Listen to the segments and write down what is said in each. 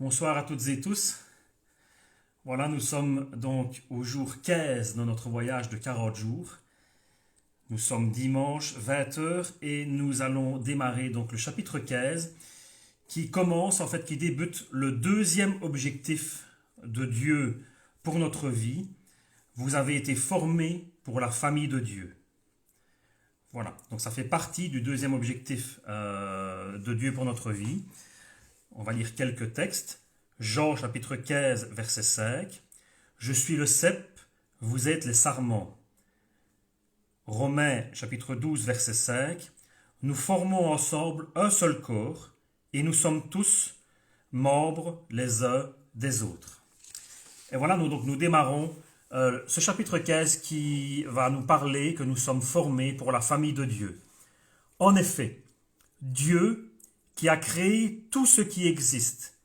Bonsoir à toutes et tous. Voilà, nous sommes donc au jour 15 de notre voyage de 40 jours. Nous sommes dimanche 20 heures et nous allons démarrer donc le chapitre 15 qui débute le deuxième objectif de Dieu pour notre vie. Vous avez été formés pour la famille de Dieu. Voilà, donc ça fait partie du deuxième objectif de Dieu pour notre vie. On va lire quelques textes. Jean chapitre 15 verset 5. Je suis le cep, vous êtes les sarments. Romains chapitre 12 verset 5. Nous formons ensemble un seul corps et nous sommes tous membres les uns des autres. Et voilà, nous démarrons ce chapitre 15 qui va nous parler que nous sommes formés pour la famille de Dieu. En effet, Dieu qui a créé tout ce qui existe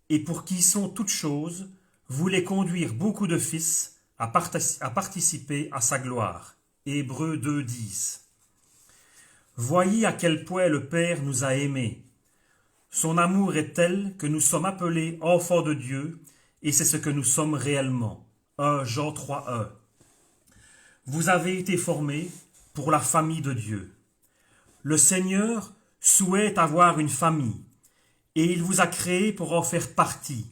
et pour qui sont toutes choses, voulait conduire beaucoup de fils à participer à sa gloire. Hébreux 2, 10. Voyez à quel point le Père nous a aimés. Son amour est tel que nous sommes appelés enfants de Dieu, et c'est ce que nous sommes réellement. 1 Jean 3, 1. Vous avez été formés pour la famille de Dieu. Le Seigneur souhaite avoir une famille, et il vous a créé pour en faire partie.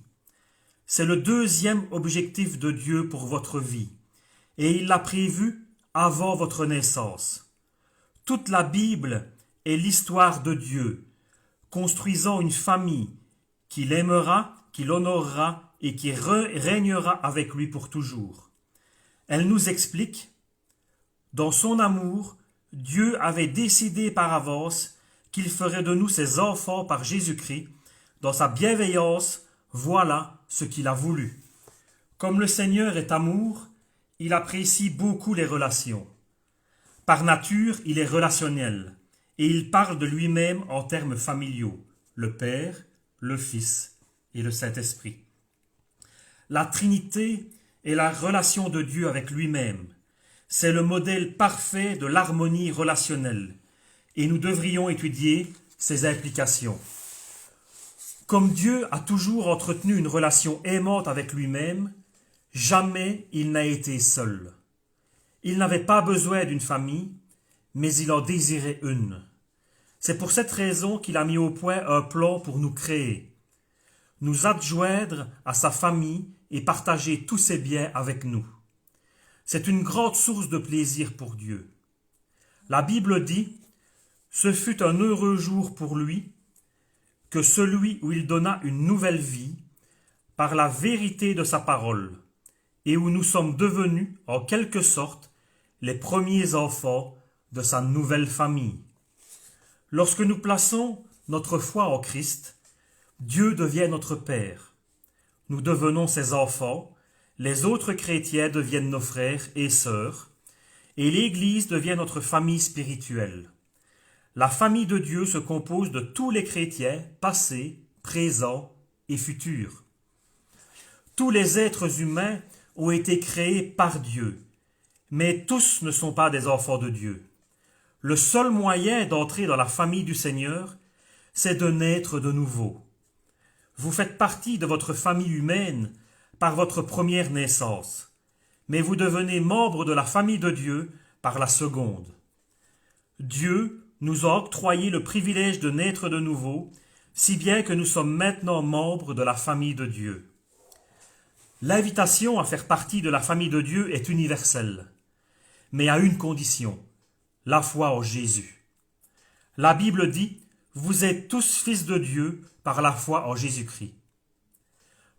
C'est le deuxième objectif de Dieu pour votre vie, et il l'a prévu avant votre naissance. Toute la Bible est l'histoire de Dieu, construisant une famille qui l'aimera, qui l'honorera et qui régnera avec lui pour toujours. Elle nous explique, dans son amour, Dieu avait décidé par avance qu'il ferait de nous ses enfants par Jésus-Christ. Dans sa bienveillance, voilà ce qu'il a voulu. Comme le Seigneur est amour, il apprécie beaucoup les relations. Par nature, il est relationnel, et il parle de lui-même en termes familiaux, le Père, le Fils et le Saint-Esprit. La Trinité est la relation de Dieu avec lui-même. C'est le modèle parfait de l'harmonie relationnelle, et nous devrions étudier ses implications. Comme Dieu a toujours entretenu une relation aimante avec lui-même, jamais il n'a été seul. Il n'avait pas besoin d'une famille, mais il en désirait une. C'est pour cette raison qu'il a mis au point un plan pour nous créer, nous adjoindre à sa famille et partager tous ses biens avec nous. C'est une grande source de plaisir pour Dieu. La Bible dit « Ce fut un heureux jour pour lui, que celui où il donna une nouvelle vie par la vérité de sa parole, et où nous sommes devenus, en quelque sorte, les premiers enfants de sa nouvelle famille. » Lorsque nous plaçons notre foi en Christ, Dieu devient notre Père. Nous devenons ses enfants, les autres chrétiens deviennent nos frères et sœurs, et l'Église devient notre famille spirituelle. La famille de Dieu se compose de tous les chrétiens, passés, présents et futurs. Tous les êtres humains ont été créés par Dieu, mais tous ne sont pas des enfants de Dieu. Le seul moyen d'entrer dans la famille du Seigneur, c'est de naître de nouveau. Vous faites partie de votre famille humaine par votre première naissance, mais vous devenez membre de la famille de Dieu par la seconde. Dieu nous a octroyé le privilège de naître de nouveau, si bien que nous sommes maintenant membres de la famille de Dieu. L'invitation à faire partie de la famille de Dieu est universelle, mais à une condition, la foi en Jésus. La Bible dit « Vous êtes tous fils de Dieu par la foi en Jésus-Christ ».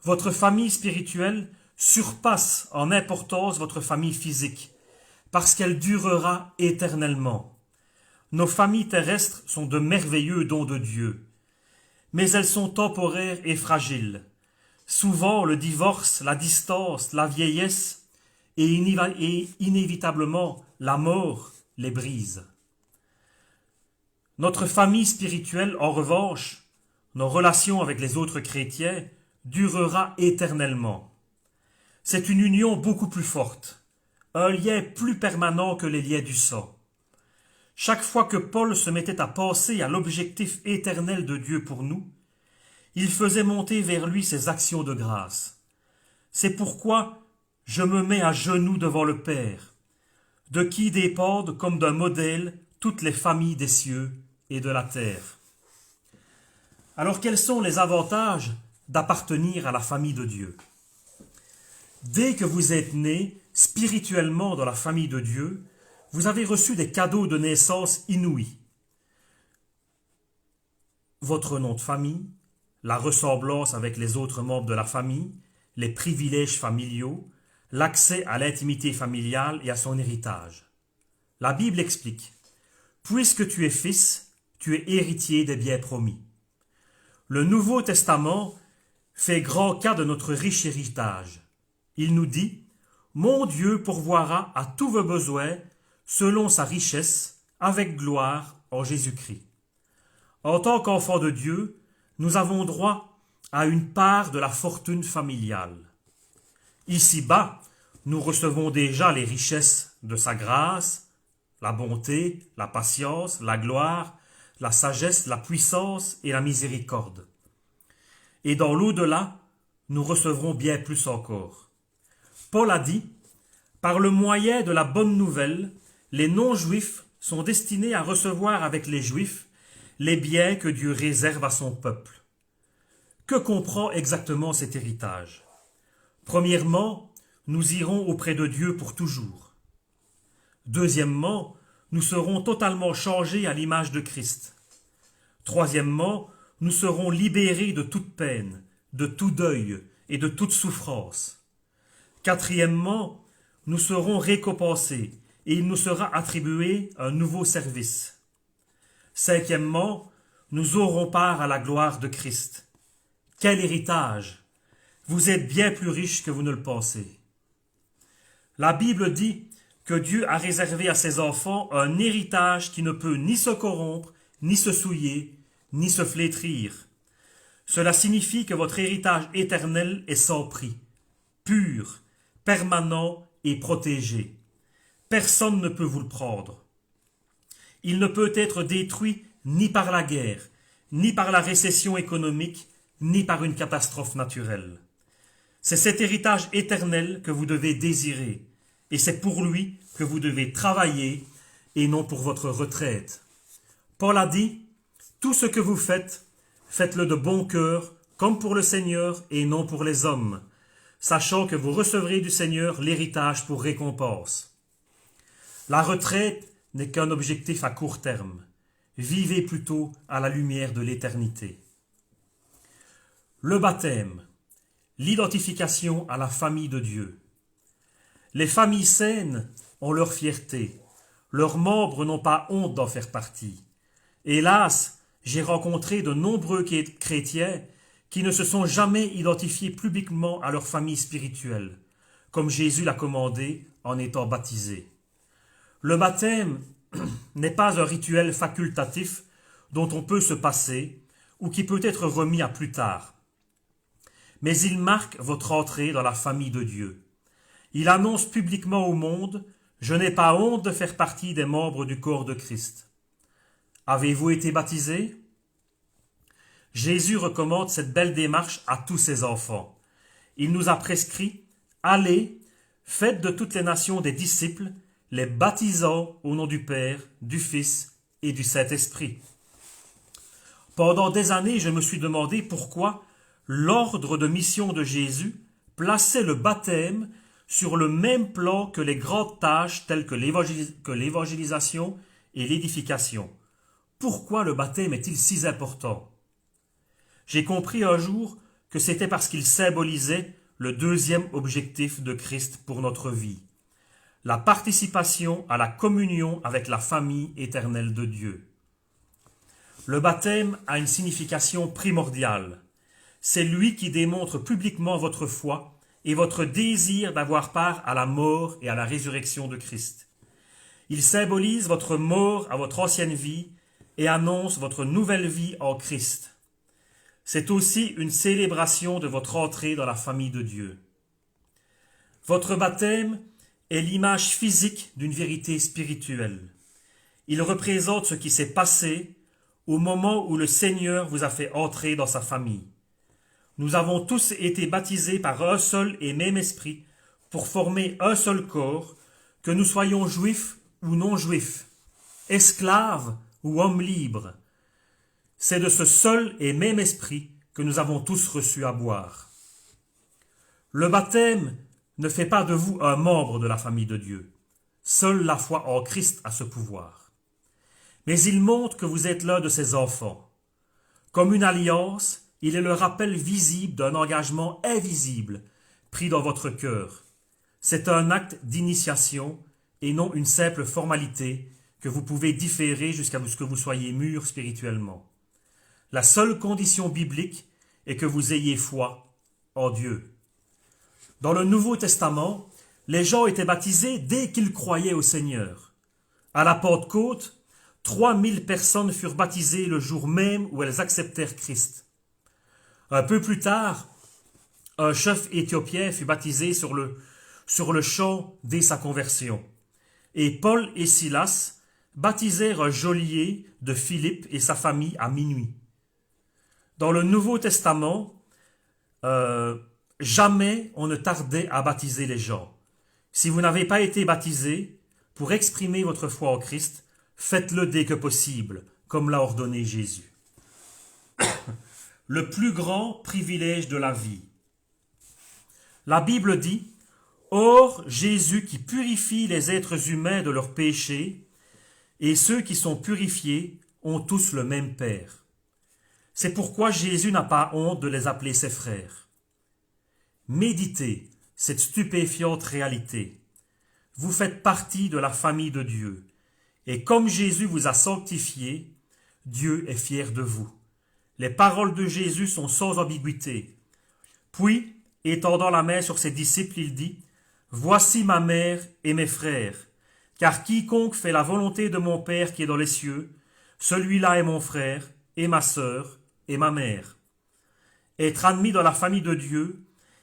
Votre famille spirituelle surpasse en importance votre famille physique, parce qu'elle durera éternellement. Nos familles terrestres sont de merveilleux dons de Dieu, mais elles sont temporaires et fragiles. Souvent, le divorce, la distance, la vieillesse et inévitablement la mort les brisent. Notre famille spirituelle, en revanche, nos relations avec les autres chrétiens, durera éternellement. C'est une union beaucoup plus forte, un lien plus permanent que les liens du sang. Chaque fois que Paul se mettait à penser à l'objectif éternel de Dieu pour nous, il faisait monter vers lui ses actions de grâce. C'est pourquoi je me mets à genoux devant le Père, de qui dépendent comme d'un modèle toutes les familles des cieux et de la terre. Alors quels sont les avantages d'appartenir à la famille de Dieu? Dès que vous êtes né spirituellement dans la famille de Dieu, vous avez reçu des cadeaux de naissance inouïs. Votre nom de famille, la ressemblance avec les autres membres de la famille, les privilèges familiaux, l'accès à l'intimité familiale et à son héritage. La Bible explique: puisque tu es fils, tu es héritier des biens promis. Le Nouveau Testament fait grand cas de notre riche héritage. Il nous dit: mon Dieu pourvoira à tous vos besoins selon sa richesse, avec gloire en Jésus-Christ. En tant qu'enfants de Dieu, nous avons droit à une part de la fortune familiale. Ici-bas, nous recevons déjà les richesses de sa grâce, la bonté, la patience, la gloire, la sagesse, la puissance et la miséricorde. Et dans l'au-delà, nous recevrons bien plus encore. Paul a dit: par le moyen de la bonne nouvelle, les non-juifs sont destinés à recevoir avec les juifs les biens que Dieu réserve à son peuple. Que comprend exactement cet héritage? Premièrement, nous irons auprès de Dieu pour toujours. Deuxièmement, nous serons totalement changés à l'image de Christ. Troisièmement, nous serons libérés de toute peine, de tout deuil et de toute souffrance. Quatrièmement, nous serons récompensés et il nous sera attribué un nouveau service. Cinquièmement, nous aurons part à la gloire de Christ. Quel héritage! Vous êtes bien plus riches que vous ne le pensez. La Bible dit que Dieu a réservé à ses enfants un héritage qui ne peut ni se corrompre, ni se souiller, ni se flétrir. Cela signifie que votre héritage éternel est sans prix, pur, permanent et protégé. Personne ne peut vous le prendre. Il ne peut être détruit ni par la guerre, ni par la récession économique, ni par une catastrophe naturelle. C'est cet héritage éternel que vous devez désirer, et c'est pour lui que vous devez travailler, et non pour votre retraite. Paul a dit: tout ce que vous faites, faites-le de bon cœur, comme pour le Seigneur et non pour les hommes, sachant que vous recevrez du Seigneur l'héritage pour récompense. La retraite n'est qu'un objectif à court terme. Vivez plutôt à la lumière de l'éternité. Le baptême, l'identification à la famille de Dieu. Les familles saines ont leur fierté. Leurs membres n'ont pas honte d'en faire partie. Hélas, j'ai rencontré de nombreux chrétiens qui ne se sont jamais identifiés publiquement à leur famille spirituelle, comme Jésus l'a commandé en étant baptisé. Le baptême n'est pas un rituel facultatif dont on peut se passer ou qui peut être remis à plus tard. Mais il marque votre entrée dans la famille de Dieu. Il annonce publiquement au monde: je n'ai pas honte de faire partie des membres du corps de Christ. Avez-vous été baptisé? Jésus recommande cette belle démarche à tous ses enfants. Il nous a prescrit: allez, faites de toutes les nations des disciples, les baptisant au nom du Père, du Fils et du Saint-Esprit. Pendant des années, je me suis demandé pourquoi l'ordre de mission de Jésus plaçait le baptême sur le même plan que les grandes tâches telles que l'évangélisation et l'édification. Pourquoi le baptême est-il si important? J'ai compris un jour que c'était parce qu'il symbolisait le deuxième objectif de Christ pour notre vie, la participation à la communion avec la famille éternelle de Dieu. Le baptême a une signification primordiale. C'est lui qui démontre publiquement votre foi et votre désir d'avoir part à la mort et à la résurrection de Christ. Il symbolise votre mort à votre ancienne vie et annonce votre nouvelle vie en Christ. C'est aussi une célébration de votre entrée dans la famille de Dieu. Votre baptême est l'image physique d'une vérité spirituelle. Il représente ce qui s'est passé au moment où le Seigneur vous a fait entrer dans sa famille. nous avons tous été baptisés par un seul et même esprit pour former un seul corps, que nous soyons juifs ou non juifs, esclaves ou hommes libres. C'est de ce seul et même esprit que nous avons tous reçu à boire. Le baptême ne fait pas de vous un membre de la famille de Dieu. Seule la foi en Christ a ce pouvoir. Mais il montre que vous êtes l'un de ses enfants. Comme une alliance, il est le rappel visible d'un engagement invisible pris dans votre cœur. C'est un acte d'initiation et non une simple formalité que vous pouvez différer jusqu'à ce que vous soyez mûrs spirituellement. La seule condition biblique est que vous ayez foi en Dieu. Dans le Nouveau Testament, les gens étaient baptisés dès qu'ils croyaient au Seigneur. À la Pentecôte, 3000 personnes furent baptisées le jour même où elles acceptèrent Christ. Un peu plus tard, un chef éthiopien fut baptisé sur le champ dès sa conversion. Et Paul et Silas baptisèrent un geôlier de Philippe et sa famille à minuit. Dans le Nouveau Testament, jamais on ne tardait à baptiser les gens. Si vous n'avez pas été baptisé, pour exprimer votre foi en Christ, faites-le dès que possible, comme l'a ordonné Jésus. Le plus grand privilège de la vie. La Bible dit « Or, Jésus qui purifie les êtres humains de leurs péchés, et ceux qui sont purifiés ont tous le même Père. » C'est pourquoi Jésus n'a pas honte de les appeler ses frères. Méditez cette stupéfiante réalité. Vous faites partie de la famille de Dieu. Et comme Jésus vous a sanctifié, Dieu est fier de vous. Les paroles de Jésus sont sans ambiguïté. Puis, étendant la main sur ses disciples, il dit « Voici ma mère et mes frères, car quiconque fait la volonté de mon Père qui est dans les cieux, celui-là est mon frère, et ma sœur, et ma mère. » Être admis dans la famille de Dieu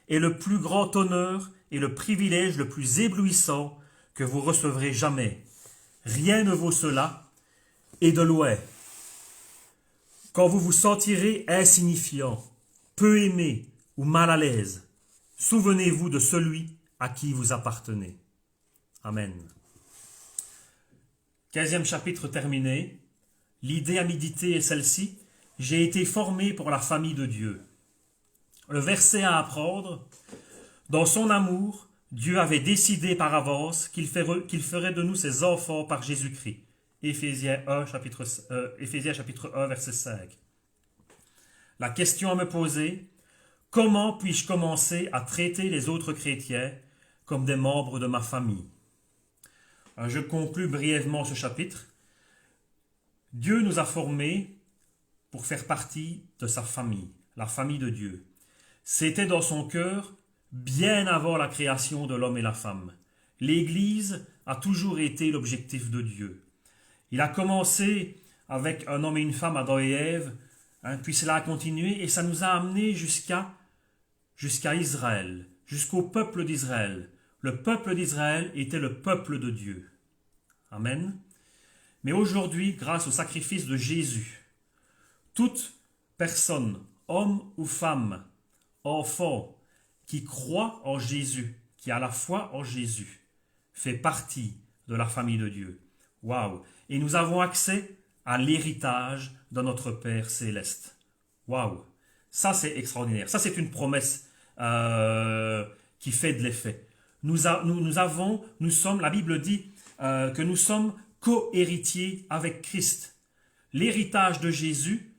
est le plus grand honneur et le privilège le plus éblouissant que vous recevrez jamais. Rien ne vaut cela, et de loin. Quand vous vous sentirez insignifiant, peu aimé ou mal à l'aise, souvenez-vous de celui à qui vous appartenez. Amen. 15e chapitre terminé. L'idée à méditer est celle-ci. J'ai été formé pour la famille de Dieu. Le verset à apprendre. Dans son amour, Dieu avait décidé par avance qu'il ferait de nous ses enfants par Jésus-Christ. Éphésiens chapitre 1, verset 5. La question à me poser, comment puis-je commencer à traiter les autres chrétiens comme des membres de ma famille? Je conclus brièvement ce chapitre. Dieu nous a formés pour faire partie de sa famille, la famille de Dieu. C'était dans son cœur bien avant la création de l'homme et la femme. L'Église a toujours été l'objectif de Dieu. Il a commencé avec un homme et une femme, Adam et Ève, puis cela a continué et ça nous a amenés jusqu'à Israël, jusqu'au peuple d'Israël. Le peuple d'Israël était le peuple de Dieu. Amen. Mais aujourd'hui, grâce au sacrifice de Jésus, toute personne, homme ou femme, enfant, qui croit en Jésus, qui a la foi en Jésus, fait partie de la famille de Dieu. Waouh! Et nous avons accès à l'héritage de notre Père céleste. Waouh! Ça, c'est extraordinaire. Ça, c'est une promesse qui fait de l'effet. La Bible dit que nous sommes co-héritiers avec Christ. L'héritage de Jésus,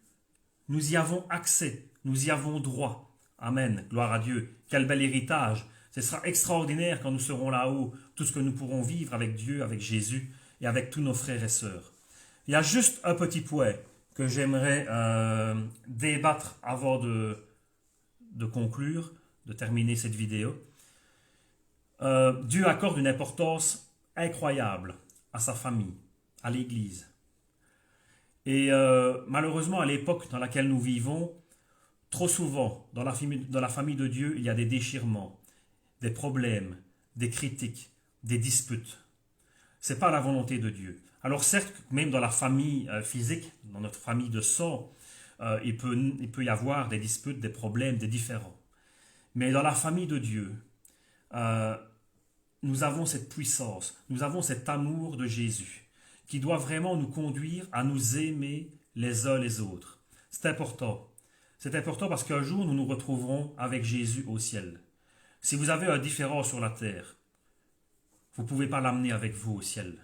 nous y avons accès, nous y avons droit. Amen, gloire à Dieu. Quel bel héritage. Ce sera extraordinaire quand nous serons là-haut, tout ce que nous pourrons vivre avec Dieu, avec Jésus et avec tous nos frères et sœurs. Il y a juste un petit point que j'aimerais débattre avant de conclure, de terminer cette vidéo. Dieu accorde une importance incroyable à sa famille, à l'Église. Et malheureusement, à l'époque dans laquelle nous vivons, trop souvent, dans la famille de Dieu, il y a des déchirements, des problèmes, des critiques, des disputes. Ce n'est pas la volonté de Dieu. Alors certes, même dans la famille physique, dans notre famille de sang, il peut y avoir des disputes, des problèmes, des différends. Mais dans la famille de Dieu, euh, nous avons cette puissance, nous avons cet amour de Jésus qui doit vraiment nous conduire à nous aimer les uns les autres. C'est important. C'est important parce qu'un jour, nous nous retrouverons avec Jésus au ciel. Si vous avez un différend sur la terre, vous ne pouvez pas l'amener avec vous au ciel.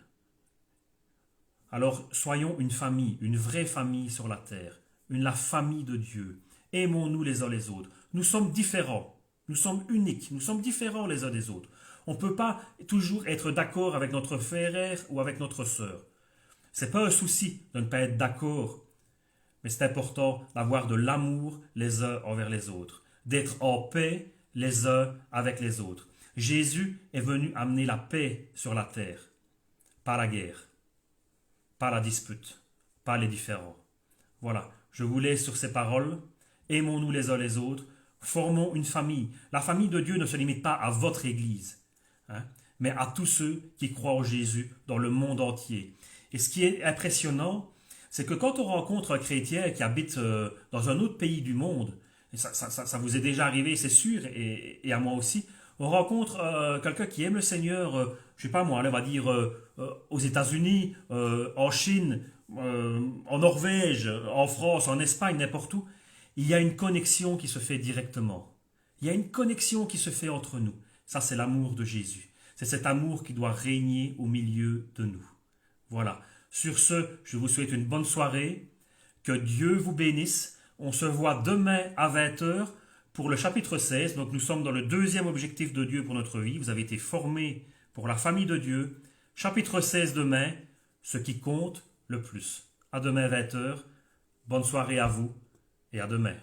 Alors, soyons une famille, une vraie famille sur la terre, la famille de Dieu. Aimons-nous les uns les autres. Nous sommes différents, nous sommes uniques, nous sommes différents les uns des autres. On ne peut pas toujours être d'accord avec notre frère ou avec notre sœur. Ce n'est pas un souci de ne pas être d'accord, mais c'est important d'avoir de l'amour les uns envers les autres, d'être en paix les uns avec les autres. Jésus est venu amener la paix sur la terre, pas la guerre, pas la dispute, pas les différends. Voilà, je vous laisse sur ces paroles. Aimons-nous les uns les autres, formons une famille. La famille de Dieu ne se limite pas à votre Église, hein, mais à tous ceux qui croient en Jésus dans le monde entier. Et ce qui est impressionnant, c'est que quand on rencontre un chrétien qui habite dans un autre pays du monde, et ça vous est déjà arrivé, c'est sûr, et à moi aussi, on rencontre quelqu'un qui aime le Seigneur, je sais pas moi, on va dire aux États-Unis, en Chine, en Norvège, en France, en Espagne, n'importe où. Il y a une connexion qui se fait directement. Il y a une connexion qui se fait entre nous. Ça, c'est l'amour de Jésus. C'est cet amour qui doit régner au milieu de nous. Voilà. Sur ce, je vous souhaite une bonne soirée. Que Dieu vous bénisse. On se voit demain à 20 heures pour le chapitre 16. Donc nous sommes dans le deuxième objectif de Dieu pour notre vie. Vous avez été formés pour la famille de Dieu. Chapitre 16 demain, ce qui compte le plus. À demain 20 heures. Bonne soirée à vous et à demain.